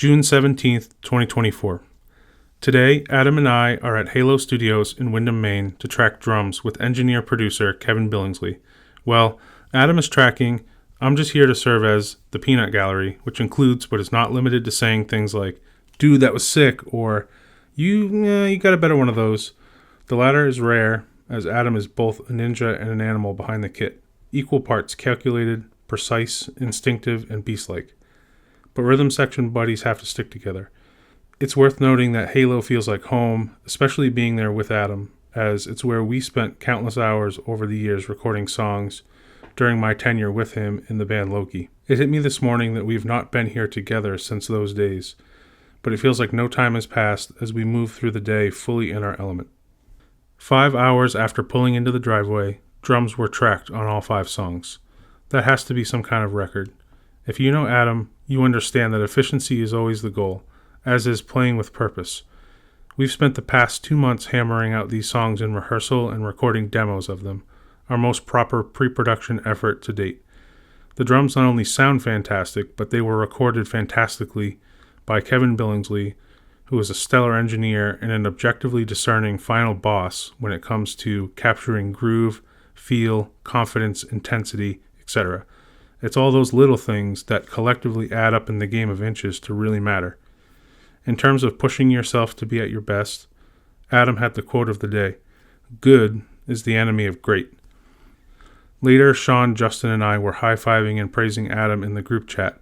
June 17th, 2024. Today, Adam and I are at Halo Studios in Windham, Maine to track drums with engineer-producer Kevin Billingsley. Well, Adam is tracking, I'm just here to serve as the peanut gallery, which includes but is not limited to saying things like, "Dude, that was sick," or you got a better one of those. The latter is rare, as Adam is both a ninja and an animal behind the kit, equal parts calculated, precise, instinctive, and beast-like. But rhythm section buddies have to stick together. It's worth noting that Halo feels like home, especially being there with Adam, as it's where we spent countless hours over the years recording songs during my tenure with him in the band Loki. It hit me this morning that we've not been here together since those days, but it feels like no time has passed as we move through the day fully in our element. 5 hours after pulling into the driveway, drums were tracked on all 5 songs. That has to be some kind of record. If you know Adam, you understand that efficiency is always the goal, as is playing with purpose. We've spent the past 2 months hammering out these songs in rehearsal and recording demos of them, our most proper pre-production effort to date. The drums not only sound fantastic, but they were recorded fantastically by Kevin Billingsley, who is a stellar engineer and an objectively discerning final boss when it comes to capturing groove, feel, confidence, intensity, etc. It's all those little things that collectively add up in the game of inches to really matter. In terms of pushing yourself to be at your best, Adam had the quote of the day, "Good is the enemy of great." Later, Sean, Justin, and I were high-fiving and praising Adam in the group chat,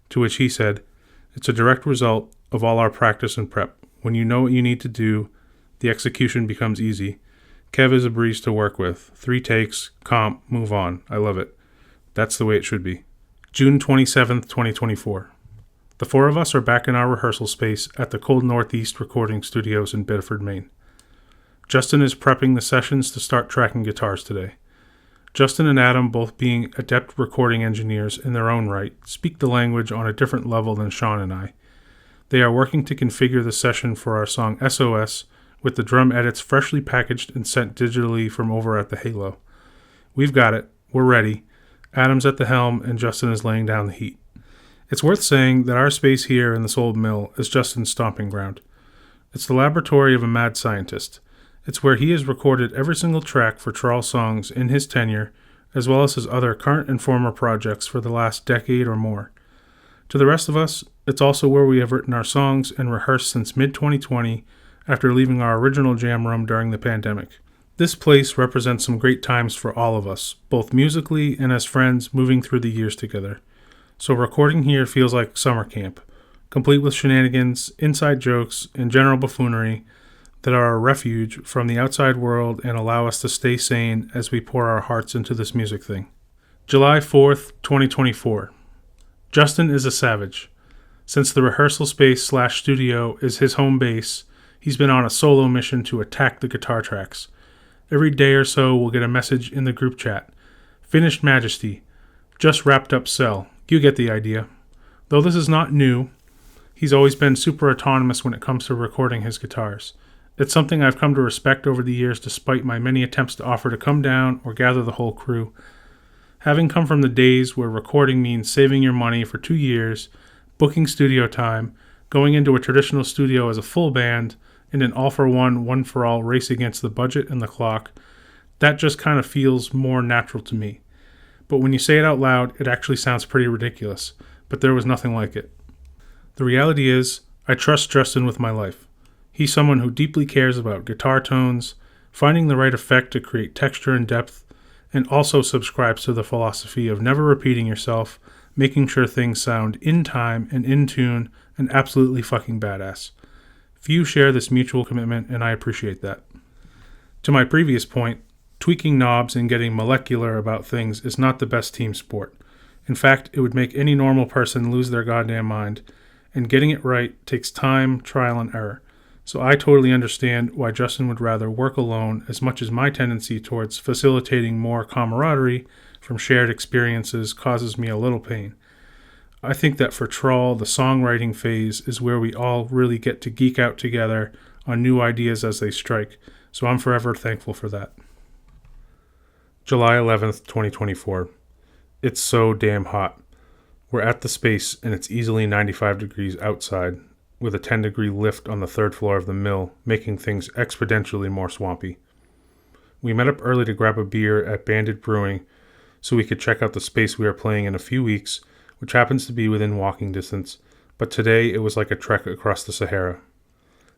to which he said, "It's a direct result of all our practice and prep. When you know what you need to do, the execution becomes easy. Kev is a breeze to work with. 3 takes, comp, move on. I love it. That's the way it should be." June 27th, 2024. The 4 of us are back in our rehearsal space at the Cold Northeast Recording Studios in Biddeford, Maine. Justin is prepping the sessions to start tracking guitars today. Justin and Adam, both being adept recording engineers in their own right, speak the language on a different level than Sean and I. They are working to configure the session for our song SOS, with the drum edits freshly packaged and sent digitally from over at the Halo. We've got it. We're ready. Adam's at the helm, and Justin is laying down the heat. It's worth saying that our space here in this old mill is Justin's stomping ground. It's the laboratory of a mad scientist. It's where he has recorded every single track for Trawl songs in his tenure, as well as his other current and former projects for the last decade or more. To the rest of us, it's also where we have written our songs and rehearsed since mid-2020 after leaving our original jam room during the pandemic. This place represents some great times for all of us, both musically and as friends moving through the years together. So recording here feels like summer camp, complete with shenanigans, inside jokes, and general buffoonery that are a refuge from the outside world and allow us to stay sane as we pour our hearts into this music thing. July 4th, 2024. Justin is a savage. Since the rehearsal space/studio is his home base, he's been on a solo mission to attack the guitar tracks. Every day or so we'll get a message in the group chat. Finished Majesty. Just wrapped up Cell. You get the idea. Though this is not new, he's always been super autonomous when it comes to recording his guitars. It's something I've come to respect over the years despite my many attempts to offer to come down or gather the whole crew. Having come from the days where recording means saving your money for 2 years, booking studio time, going into a traditional studio as a full band, in an all-for-one, one-for-all race against the budget and the clock, that just kind of feels more natural to me. But when you say it out loud, it actually sounds pretty ridiculous, but there was nothing like it. The reality is, I trust Justin with my life. He's someone who deeply cares about guitar tones, finding the right effect to create texture and depth, and also subscribes to the philosophy of never repeating yourself, making sure things sound in time and in tune and absolutely fucking badass. Few share this mutual commitment, and I appreciate that. To my previous point, tweaking knobs and getting molecular about things is not the best team sport. In fact, it would make any normal person lose their goddamn mind, and getting it right takes time, trial, and error. So I totally understand why Justin would rather work alone as much as my tendency towards facilitating more camaraderie from shared experiences causes me a little pain. I think that for Trawl, the songwriting phase is where we all really get to geek out together on new ideas as they strike, so I'm forever thankful for that. July 11th, 2024. It's so damn hot. We're at the space and it's easily 95 degrees outside, with a 10-degree lift on the third floor of the mill, making things exponentially more swampy. We met up early to grab a beer at Bandit Brewing so we could check out the space we are playing in a few weeks, which happens to be within walking distance, but today it was like a trek across the Sahara.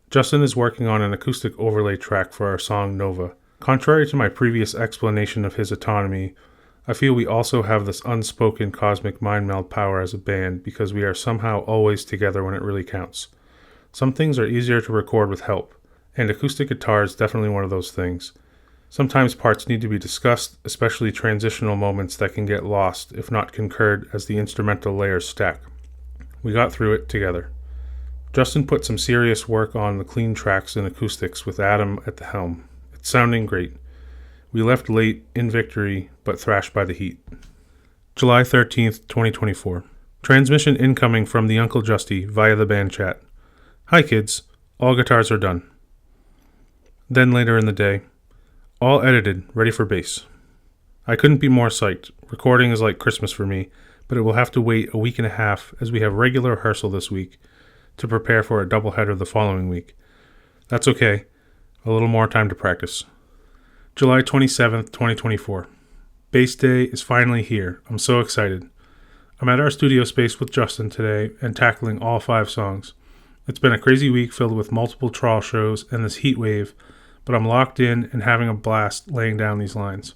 Justin is working on an acoustic overlay track for our song Nova. Contrary to my previous explanation of his autonomy, I feel we also have this unspoken cosmic mind meld power as a band because we are somehow always together when it really counts. Some things are easier to record with help, and acoustic guitar is definitely one of those things. Sometimes parts need to be discussed, especially transitional moments that can get lost if not concurred as the instrumental layers stack. We got through it together. Justin put some serious work on the clean tracks and acoustics with Adam at the helm. It's sounding great. We left late, in victory, but thrashed by the heat. July 13th, 2024. Transmission incoming from the Uncle Justy via the band chat. Hi kids, all guitars are done. Then later in the day, all edited, ready for bass. I couldn't be more psyched. Recording is like Christmas for me, but it will have to wait a week and a half as we have regular rehearsal this week to prepare for a doubleheader the following week. That's okay. A little more time to practice. July 27th, 2024. Bass Day is finally here. I'm so excited. I'm at our studio space with Justin today and tackling all 5 songs. It's been a crazy week filled with multiple Trawl shows and this heat wave, but I'm locked in and having a blast laying down these lines.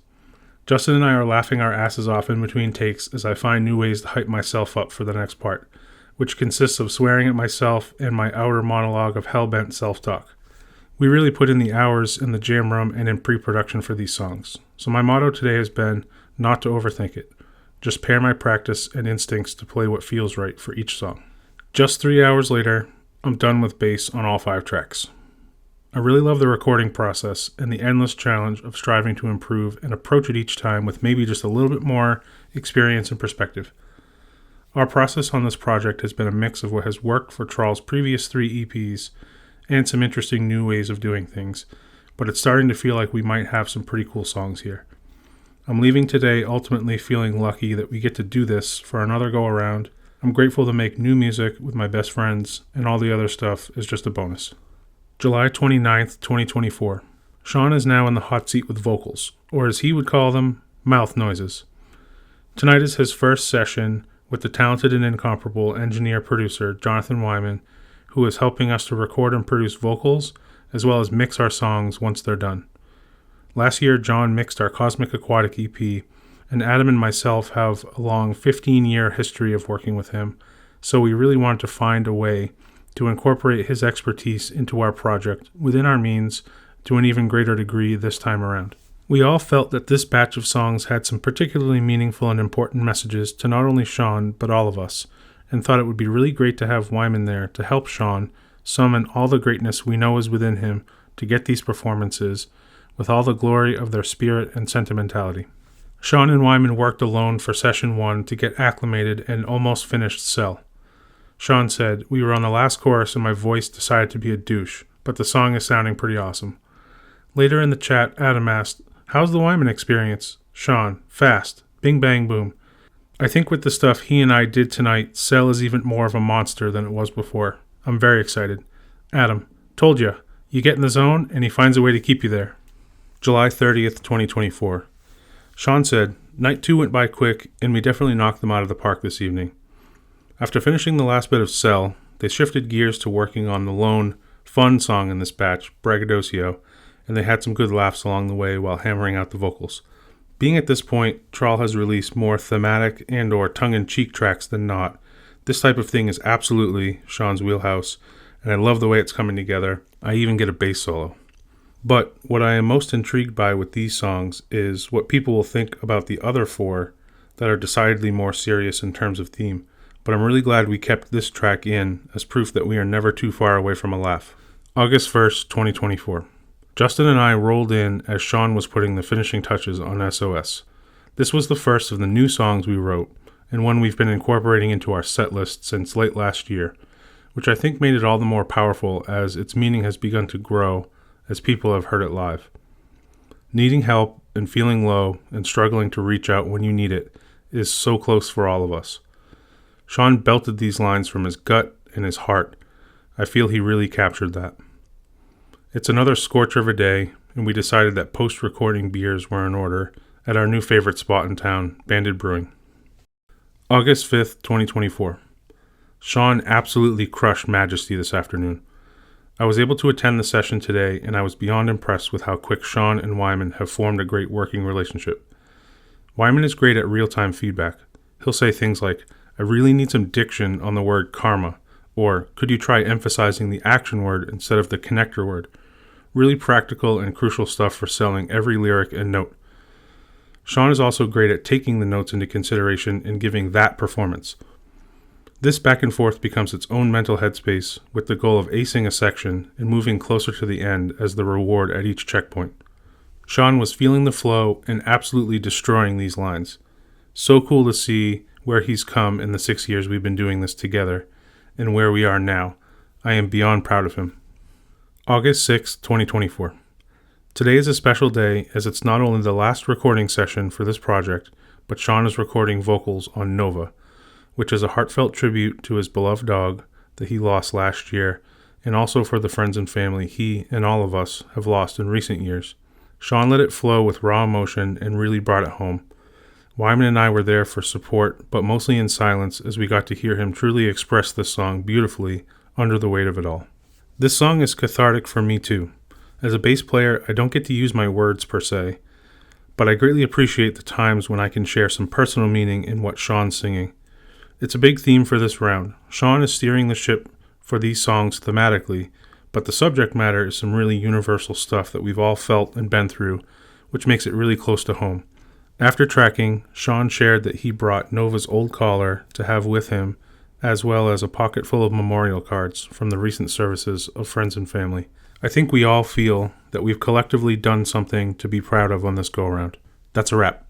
Justin and I are laughing our asses off in between takes as I find new ways to hype myself up for the next part, which consists of swearing at myself and my outer monologue of hell-bent self-talk. We really put in the hours in the jam room and in pre-production for these songs. So my motto today has been not to overthink it. Just pair my practice and instincts to play what feels right for each song. Just 3 hours later, I'm done with bass on all 5 tracks. I really love the recording process and the endless challenge of striving to improve and approach it each time with maybe just a little bit more experience and perspective. Our process on this project has been a mix of what has worked for Trawl's previous 3 EPs and some interesting new ways of doing things, but it's starting to feel like we might have some pretty cool songs here. I'm leaving today ultimately feeling lucky that we get to do this for another go around. I'm grateful to make new music with my best friends, and all the other stuff is just a bonus. July 29th, 2024. Sean is now in the hot seat with vocals, or as he would call them, mouth noises. Tonight is his first session with the talented and incomparable engineer-producer Jonathan Wyman, who is helping us to record and produce vocals, as well as mix our songs once they're done. Last year, John mixed our Cosmic Aquatic EP, and Adam and myself have a long 15-year history of working with him, so we really wanted to find a way to incorporate his expertise into our project within our means to an even greater degree this time around. We all felt that this batch of songs had some particularly meaningful and important messages to not only Sean, but all of us, and thought it would be really great to have Wyman there to help Sean summon all the greatness we know is within him to get these performances with all the glory of their spirit and sentimentality. Sean and Wyman worked alone for session 1 to get acclimated and almost finished Cell. Sean said, "We were on the last chorus and my voice decided to be a douche, but the song is sounding pretty awesome." Later in the chat, Adam asked, "How's the Wyman experience?" Sean, "Fast. Bing bang boom. I think with the stuff he and I did tonight, Cell is even more of a monster than it was before. I'm very excited." Adam, "Told ya. You get in the zone, and he finds a way to keep you there." July 30th, 2024. Sean said, "Night 2 went by quick, and we definitely knocked them out of the park this evening." After finishing the last bit of Cell, they shifted gears to working on the lone, fun song in this batch, Braggadocio, and they had some good laughs along the way while hammering out the vocals. Being at this point, Trawl has released more thematic and or tongue-in-cheek tracks than not. This type of thing is absolutely Sean's wheelhouse, and I love the way it's coming together. I even get a bass solo. But what I am most intrigued by with these songs is what people will think about the other 4 that are decidedly more serious in terms of theme. But I'm really glad we kept this track in as proof that we are never too far away from a laugh. August 1st, 2024. Justin and I rolled in as Sean was putting the finishing touches on SOS. This was the first of the new songs we wrote, and one we've been incorporating into our set list since late last year, which I think made it all the more powerful as its meaning has begun to grow as people have heard it live. Needing help and feeling low and struggling to reach out when you need it is so close for all of us. Sean belted these lines from his gut and his heart. I feel he really captured that. It's another scorcher of a day, and we decided that post-recording beers were in order at our new favorite spot in town, Banded Brewing. August 5th, 2024. Sean absolutely crushed Majesty this afternoon. I was able to attend the session today, and I was beyond impressed with how quick Sean and Wyman have formed a great working relationship. Wyman is great at real-time feedback. He'll say things like, "I really need some diction on the word karma," or "Could you try emphasizing the action word instead of the connector word?" Really practical and crucial stuff for selling every lyric and note. Sean is also great at taking the notes into consideration and giving that performance. This back and forth becomes its own mental headspace with the goal of acing a section and moving closer to the end as the reward at each checkpoint. Sean was feeling the flow and absolutely destroying these lines. So cool to see where he's come in the 6 years we've been doing this together and where we are now. I am beyond proud of him. August 6, 2024. Today is a special day as it's not only the last recording session for this project, but Sean is recording vocals on Nova, which is a heartfelt tribute to his beloved dog that he lost last year, and also for the friends and family he and all of us have lost in recent years. Sean let it flow with raw emotion and really brought it home. Wyman and I were there for support, but mostly in silence as we got to hear him truly express this song beautifully under the weight of it all. This song is cathartic for me too. As a bass player, I don't get to use my words per se, but I greatly appreciate the times when I can share some personal meaning in what Sean's singing. It's a big theme for this round. Sean is steering the ship for these songs thematically, but the subject matter is some really universal stuff that we've all felt and been through, which makes it really close to home. After tracking, Sean shared that he brought Nova's old collar to have with him, as well as a pocket full of memorial cards from the recent services of friends and family. I think we all feel that we've collectively done something to be proud of on this go-around. That's a wrap.